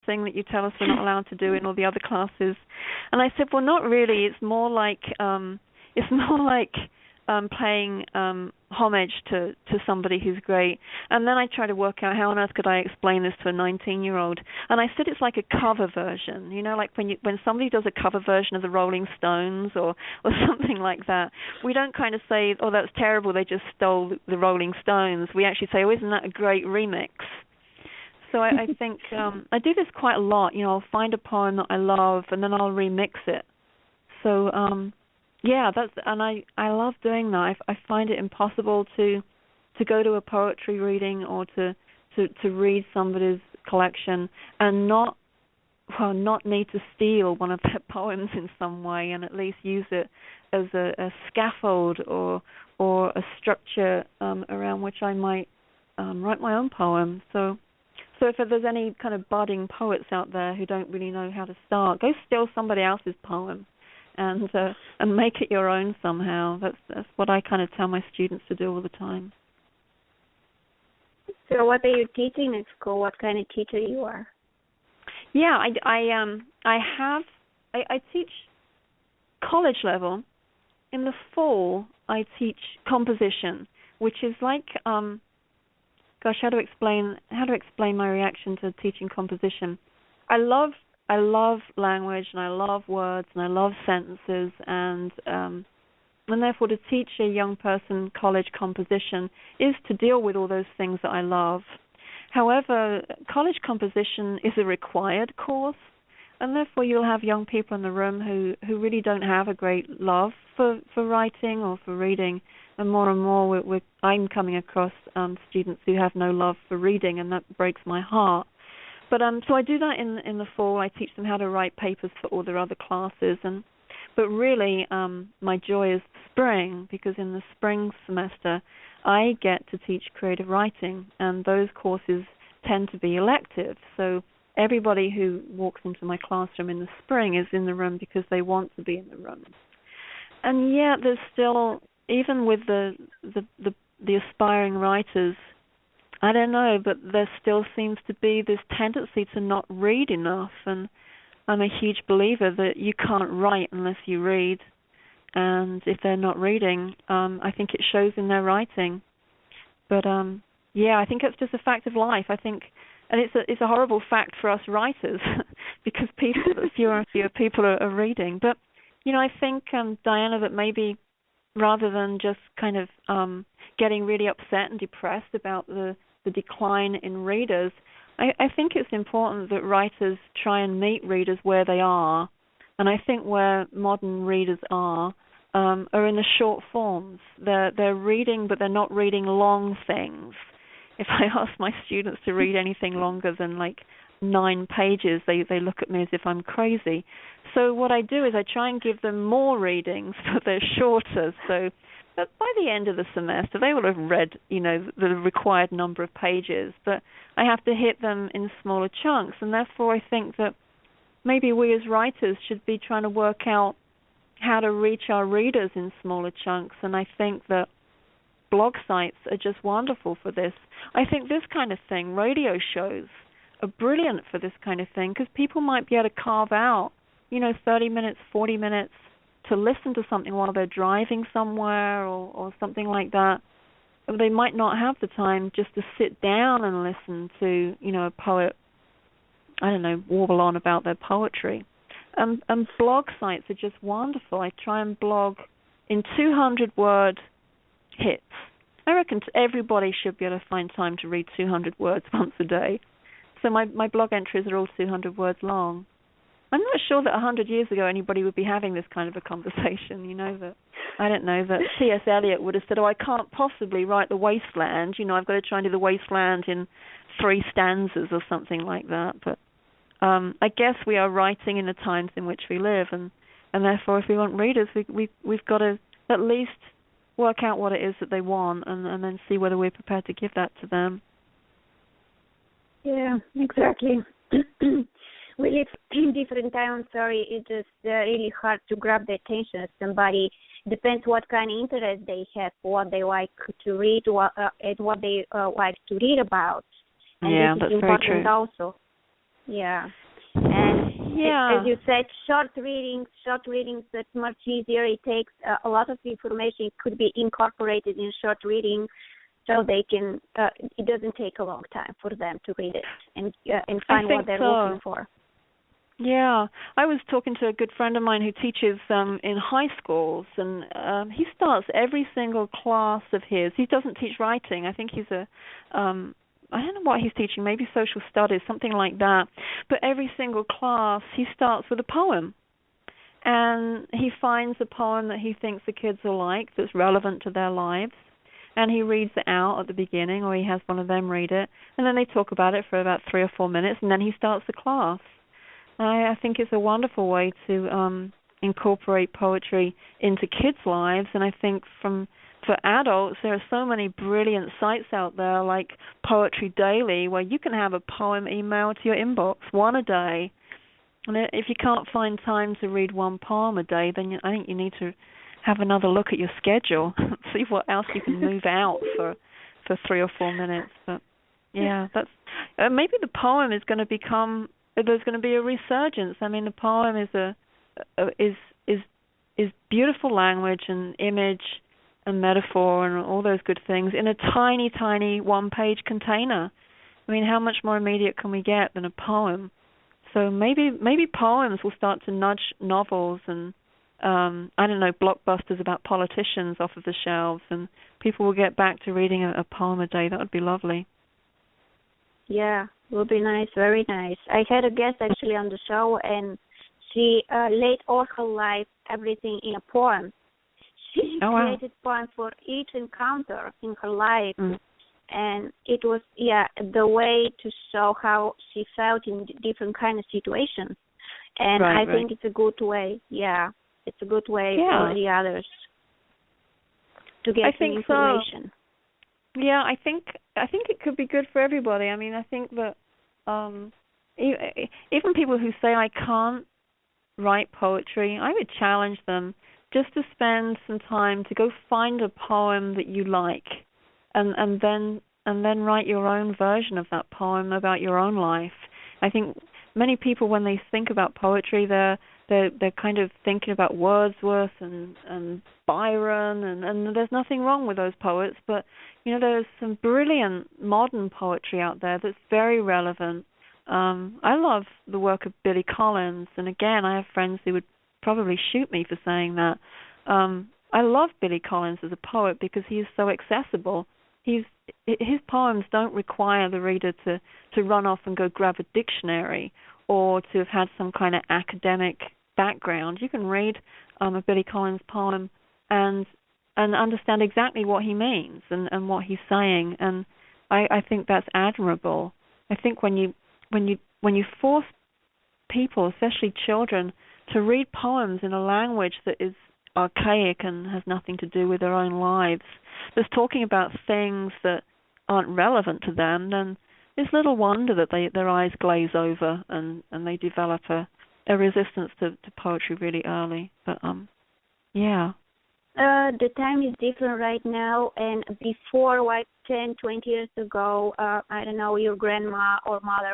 thing that you tell us we're not allowed to do in all the other classes? And I said, well, not really. It's more like paying homage to somebody who's great. And then I tried to work out how on earth could I explain this to a 19-year-old. And I said it's like a cover version, like when somebody does a cover version of the Rolling Stones or something like that. We don't kind of say, oh, that's terrible, they just stole the Rolling Stones. We actually say, oh, isn't that a great remix? So I think I do this quite a lot. I'll find a poem that I love and then I'll remix it. So yeah, I love doing that. I find it impossible to go to a poetry reading or to read somebody's collection and not need to steal one of their poems in some way and at least use it as a scaffold or a structure around which I might write my own poem. So if there's any kind of budding poets out there who don't really know how to start, go steal somebody else's poem and make it your own somehow. That's what I kind of tell my students to do all the time. So what are you teaching at school? What kind of teacher you are? Yeah, I teach college level. In the fall, I teach composition, which is like how to explain my reaction to teaching composition. I love language and I love words and I love sentences and therefore to teach a young person college composition is to deal with all those things that I love. However, college composition is a required course, and therefore you'll have young people in the room who really don't have a great love for writing or for reading, and more I'm coming across students who have no love for reading, and that breaks my heart. But so I do that in the fall. I teach them how to write papers for all their other classes, but really my joy is spring, because in the spring semester I get to teach creative writing, and those courses tend to be elective. So everybody who walks into my classroom in the spring is in the room because they want to be in the room. And yet there's still, even with the aspiring writers, I don't know, but there still seems to be this tendency to not read enough, and I'm a huge believer that you can't write unless you read, and if they're not reading, I think it shows in their writing. But yeah, I think it's just a fact of life. I think, and it's a horrible fact for us writers because fewer and fewer people are reading. But I think Diana, that maybe rather than just kind of getting really upset and depressed about the decline in readers, I think it's important that writers try and meet readers where they are. And I think where modern readers are in the short forms. They're reading, but they're not reading long things. If I ask my students to read anything longer than like 9 pages, they look at me as if I'm crazy. So what I do is I try and give them more readings, but they're shorter. So that by the end of the semester, they will have read, the required number of pages. But I have to hit them in smaller chunks, and therefore I think that maybe we as writers should be trying to work out how to reach our readers in smaller chunks. And I think that blog sites are just wonderful for this. I think this kind of thing, radio shows, are brilliant for this kind of thing, because people might be able to carve out, 30 minutes, 40 minutes to listen to something while they're driving somewhere or something like that. They might not have the time just to sit down and listen to, a poet, warble on about their poetry. And blog sites are just wonderful. I try and blog in 200-word hits. I reckon everybody should be able to find time to read 200 words once a day. So my blog entries are all 200 words long. I'm not sure that 100 years ago anybody would be having this kind of a conversation, that T.S. Eliot would have said, I can't possibly write The Wasteland, I've got to try and do The Wasteland in 3 stanzas or something like that. But I guess we are writing in the times in which we live, and therefore if we want readers, we've got to at least work out what it is that they want and then see whether we're prepared to give that to them. Yeah, exactly. We live in different times. Sorry, it's just really hard to grab the attention of somebody. Depends what kind of interest they have, what they like to read, and what they like to read about. And yeah, this is that's very true. Also. Yeah. And yeah. as you said, short readings, that's much easier. It takes a lot of information. It could be incorporated in short reading, so they can. It doesn't take a long time for them to read it and find what they're looking for. Yeah, I was talking to a good friend of mine who teaches in high schools, and he starts every single class of his. He doesn't teach writing. I think he's I don't know what he's teaching, maybe social studies, something like that. But every single class, he starts with a poem. And he finds a poem that he thinks the kids will like, that's relevant to their lives. And he reads it out at the beginning, or he has one of them read it. And then they talk about it for about 3 or 4 minutes, and then he starts the class. I think it's a wonderful way to incorporate poetry into kids' lives. And I think for adults, there are so many brilliant sites out there like Poetry Daily, where you can have a poem emailed to your inbox, one a day. And if you can't find time to read one poem a day, then I think you need to have another look at your schedule, see what else you can move out for 3 or 4 minutes. But yeah, that's maybe the poem is going to become. There's going to be a resurgence. I mean, the poem is beautiful language and image and metaphor and all those good things in a tiny, tiny one-page container. I mean, how much more immediate can we get than a poem? So maybe poems will start to nudge novels and I don't know, blockbusters about politicians off of the shelves, and people will get back to reading a poem a day. That would be lovely. Yeah, would be nice, very nice. I had a guest actually on the show, and she laid all her life everything in a poem. She created poems for each encounter in her life, and it was the way to show how she felt in different kind of situations. And I think it's a good way. Yeah, it's a good way for the others to get some information. So. Yeah, I think it could be good for everybody. I mean, I think that even people who say I can't write poetry, I would challenge them just to spend some time to go find a poem that you like, and then write your own version of that poem about your own life. I think many people, when they think about poetry, they're kind of thinking about Wordsworth and Byron, and there's nothing wrong with those poets, but you know, there's some brilliant modern poetry out there that's very relevant. I love the work of Billy Collins, and again, I have friends who would probably shoot me for saying that. I love Billy Collins as a poet because he is so accessible. His poems don't require the reader to run off and go grab a dictionary or to have had some kind of academic background. You can read a Billy Collins poem and understand exactly what he means and what he's saying, and I think that's admirable. I think when you force people, especially children, to read poems in a language that is archaic and has nothing to do with their own lives, that's talking about things that aren't relevant to them, then it's little wonder that their eyes glaze over and they develop a resistance to poetry really early. But yeah. The time is different right now, and before, like 10, 20 years ago, I don't know, your grandma or mother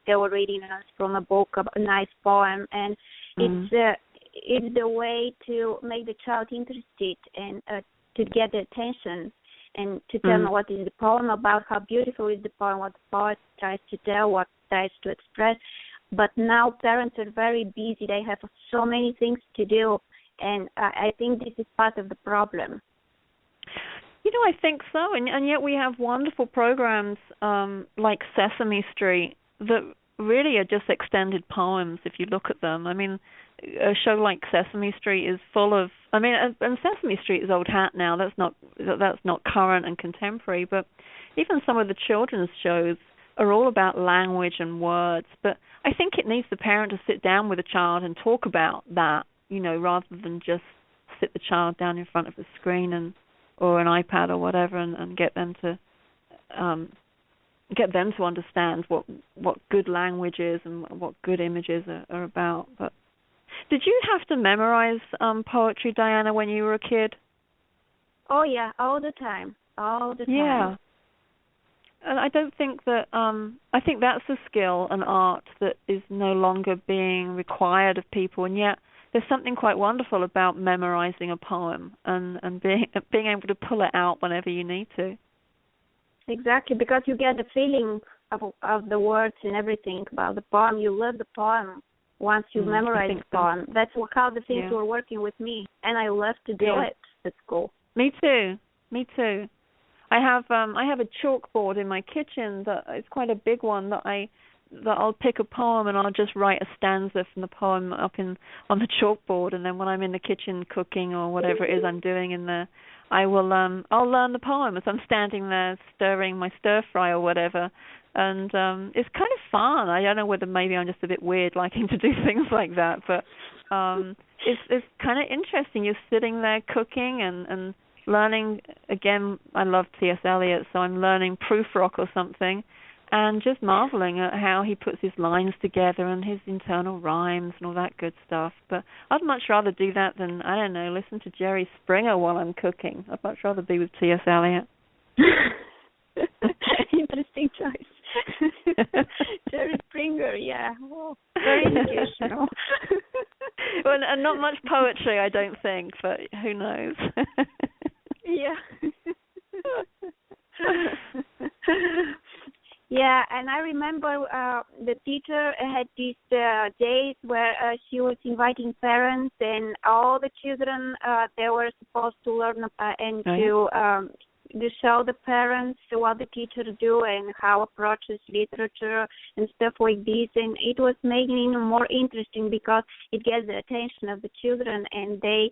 they were reading us from a book, a nice poem, and it's the way to make the child interested and to get the attention and to tell them what is the poem about, how beautiful is the poem, what the poet tries to tell, what tries to express. But now parents are very busy; they have so many things to do. And I think this is part of the problem. You know, I think so. And yet we have wonderful programs like Sesame Street that really are just extended poems if you look at them. I mean, a show like Sesame Street is full of... I mean, and Sesame Street is old hat now. That's not current and contemporary. But even some of the children's shows are all about language and words. But I think it needs the parent to sit down with a child and talk about that, you know, rather than just sit the child down in front of a screen or an iPad or whatever and get them to understand what good language is and what good images are about. But did you have to memorize poetry, Diana, when you were a kid? Oh yeah, all the time. Yeah. And I don't think that, I think that's a skill, an art that is no longer being required of people, and yet there's something quite wonderful about memorizing a poem and being able to pull it out whenever you need to. Exactly, because you get the feeling of the words and everything about the poem. You love the poem once you memorize the poem. That's how the things were working with me, and I love to do it at school. Me too. I have a chalkboard in my kitchen that it's quite a big one that I'll pick a poem and I'll just write a stanza from the poem up on the chalkboard, and then when I'm in the kitchen cooking or whatever it is I'm doing in there, I'll learn the poem as I'm standing there stirring my stir fry or whatever, and it's kind of fun. I don't know whether maybe I'm just a bit weird liking to do things like that, but it's kind of interesting. You're sitting there cooking and learning. Again, I love T.S. Eliot, so I'm learning proof rock or something, and just marveling at how he puts his lines together and his internal rhymes and all that good stuff. But I'd much rather do that than, I don't know, listen to Jerry Springer while I'm cooking. I'd much rather be with T.S. Eliot. Interesting choice. Jerry Springer, yeah. Oh, very educational. Well, and not much poetry, I don't think, but who knows? Yeah. Yeah, and I remember the teacher had these days where she was inviting parents, and all the children they were supposed to learn and to show the parents what the teacher do and how approaches literature and stuff like this, and it was making it more interesting because it gets the attention of the children, and they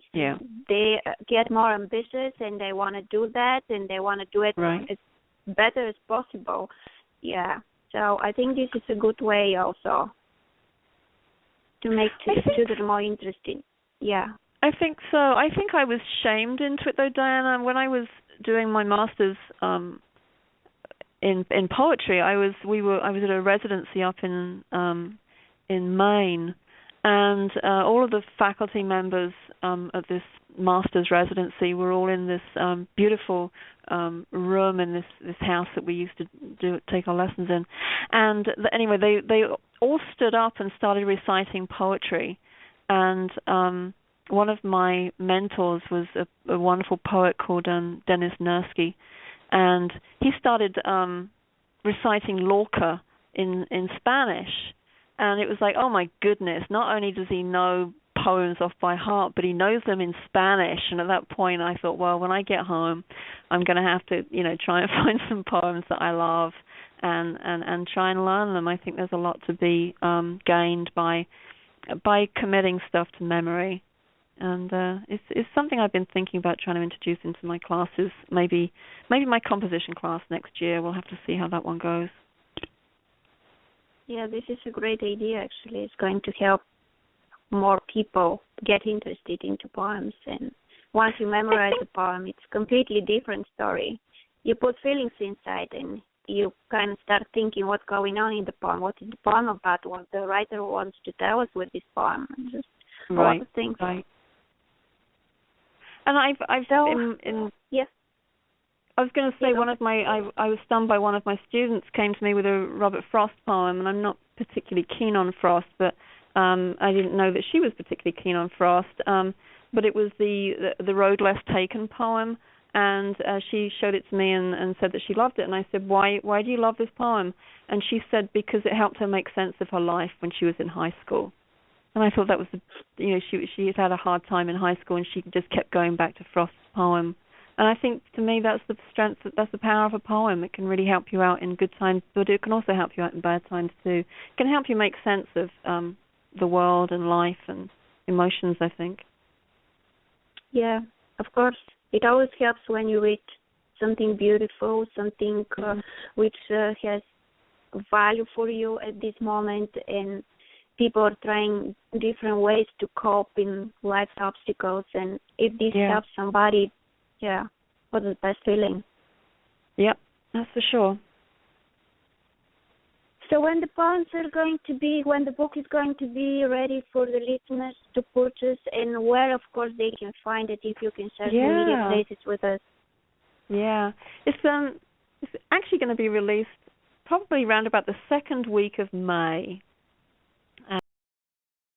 get more ambitious and they want to do that, and they want to do it as better as possible. Yeah, so I think this is a good way also to make children more interesting. Yeah, I think so. I think I was shamed into it though, Diana. When I was doing my master's in poetry, I was at a residency up in Maine, and all of the faculty members of this master's residency were all in this beautiful room in this house that we used to take our lessons in, and anyway they all stood up and started reciting poetry, and one of my mentors was a wonderful poet called Dennis Nursky, and he started reciting Lorca in Spanish, and it was like, oh my goodness, not only does he know poems off by heart, but he knows them in Spanish. And at that point I thought, well, when I get home I'm going to have to try and find some poems that I love and try and learn them. I think there's a lot to be gained by committing stuff to memory, and it's something I've been thinking about trying to introduce into my classes. Maybe my composition class next year. We'll have to see how that one goes. Yeah, this is a great idea actually. It's going to help more people get interested into poems, and once you memorize a poem, it's a completely different story. You put feelings inside, and you kind of start thinking what's going on in the poem, what is the poem about, what the writer wants to tell us with this poem, and just a lot of things. Right. And I've yes. I was going to say I was stunned by one of my students came to me with a Robert Frost poem, and I'm not particularly keen on Frost, but I didn't know that she was particularly keen on Frost. But it was the Road Less Taken poem, and she showed it to me and said that she loved it. And I said, why do you love this poem? And she said because it helped her make sense of her life when she was in high school. And I thought that was she had had a hard time in high school, and she just kept going back to Frost's poem. And I think, to me, that's the strength, that's the power of a poem. It can really help you out in good times, but it can also help you out in bad times too. It can help you make sense of the world and life and emotions, I think. Yeah, of course. It always helps when you read something beautiful, something which has value for you at this moment, and people are trying different ways to cope in life's obstacles, and if this helps somebody, what's the best feeling? Yep, that's for sure. So when the poems are going to be, when the book is going to be ready for the listeners to purchase, and where, of course, they can find it, if you can share the media places with us. Yeah, it's It's actually going to be released probably around about the second week of May.